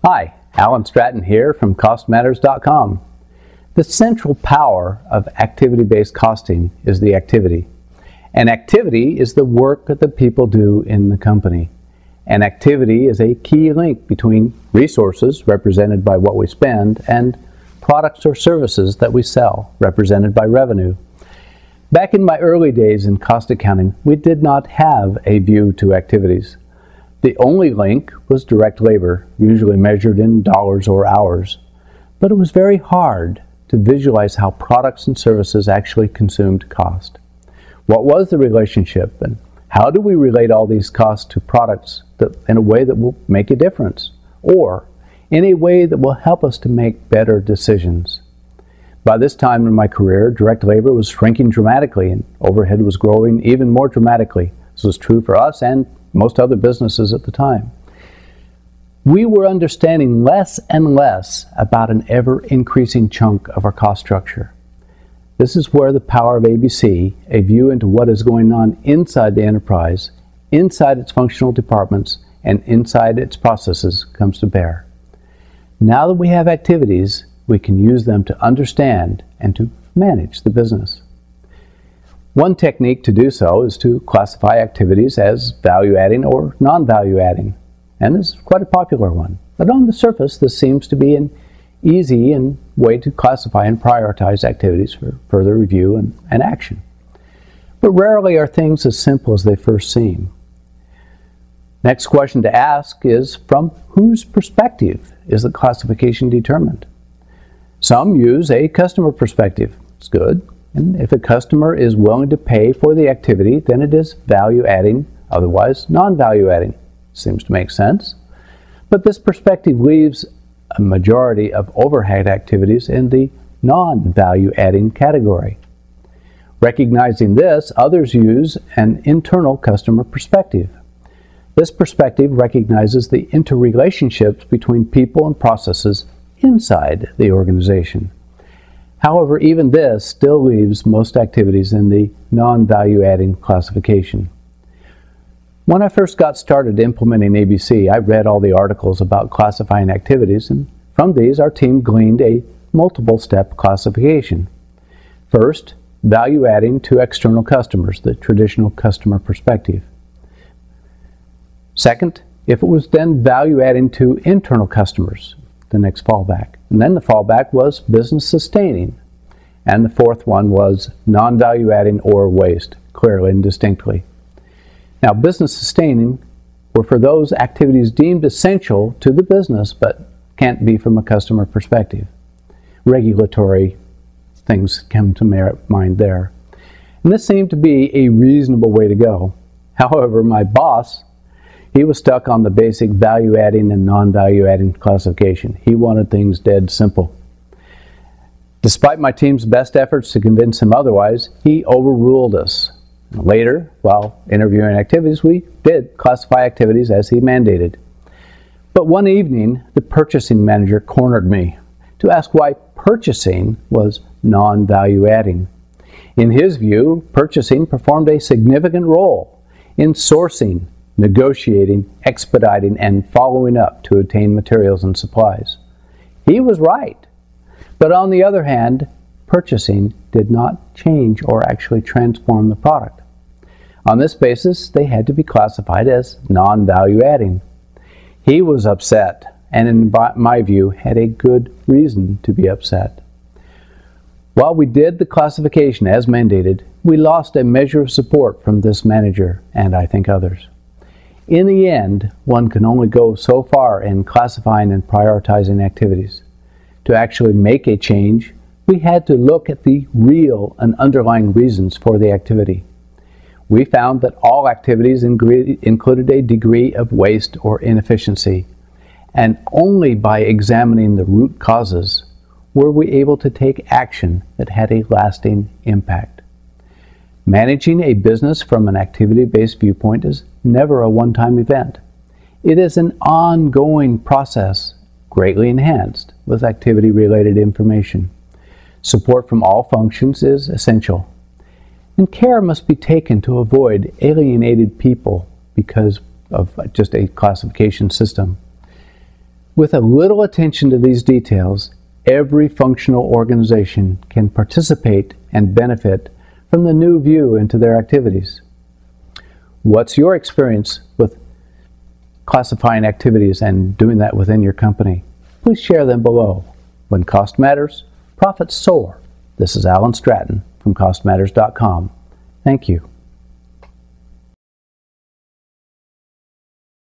Hi, Alan Stratton here from CostMatters.com. The central power of activity-based costing is the activity. An activity is the work that the people do in the company. An activity is a key link between resources, represented by what we spend, and products or services that we sell, represented by revenue. Back in my early days in cost accounting, we did not have a view to activities. The only link was direct labor, usually measured in dollars or hours. But it was very hard to visualize how products and services actually consumed cost. What was the relationship, and how do we relate all these costs to products in a way that will make a difference, or in a way that will help us to make better decisions? By this time in my career, direct labor was shrinking dramatically and overhead was growing even more dramatically. This was true for us and most other businesses at the time. We were understanding less and less about an ever-increasing chunk of our cost structure. This is where the power of ABC, a view into what is going on inside the enterprise, inside its functional departments, and inside its processes, comes to bear. Now that we have activities, we can use them to understand and to manage the business. One technique to do so is to classify activities as value-adding or non-value-adding, and this is quite a popular one. But on the surface, this seems to be an easy way to classify and prioritize activities for further review and action. But rarely are things as simple as they first seem. Next question to ask is, from whose perspective is the classification determined? Some use a customer perspective. It's good. And if a customer is willing to pay for the activity, then it is value-adding, otherwise non-value-adding. Seems to make sense. But this perspective leaves a majority of overhead activities in the non-value-adding category. Recognizing this, others use an internal customer perspective. This perspective recognizes the interrelationships between people and processes inside the organization. However, even this still leaves most activities in the non-value-adding classification. When I first got started implementing ABC, I read all the articles about classifying activities, and from these our team gleaned a multiple-step classification. First, value-adding to external customers, the traditional customer perspective. Second, if it was then value-adding to internal customers, the next fallback. And then the fallback was business sustaining. And the fourth one was non-value-adding or waste, clearly and distinctly. Now, business sustaining were for those activities deemed essential to the business, but can't be from a customer perspective. Regulatory things come to mind there. And this seemed to be a reasonable way to go. However, my boss, he was stuck on the basic value-adding and non-value-adding classification. He wanted things dead simple. Despite my team's best efforts to convince him otherwise, he overruled us. Later, while interviewing activities, we did classify activities as he mandated. But one evening, the purchasing manager cornered me to ask why purchasing was non-value-adding. In his view, purchasing performed a significant role in sourcing, negotiating, expediting, and following up to obtain materials and supplies. He was right. But on the other hand, purchasing did not change or actually transform the product. On this basis, they had to be classified as non-value-adding. He was upset, and in my view, had a good reason to be upset. While we did the classification as mandated, we lost a measure of support from this manager, and I think others. In the end, one can only go so far in classifying and prioritizing activities. To actually make a change, we had to look at the real and underlying reasons for the activity. We found that all activities included a degree of waste or inefficiency, and only by examining the root causes were we able to take action that had a lasting impact. Managing a business from an activity-based viewpoint is never a one-time event. It is an ongoing process, greatly enhanced with activity-related information. Support from all functions is essential, and care must be taken to avoid alienated people because of just a classification system. With a little attention to these details, every functional organization can participate and benefit from the new view into their activities. What's your experience with classifying activities and doing that within your company? Please share them below. When cost matters, profits soar. This is Alan Stratton from costmatters.com. Thank you.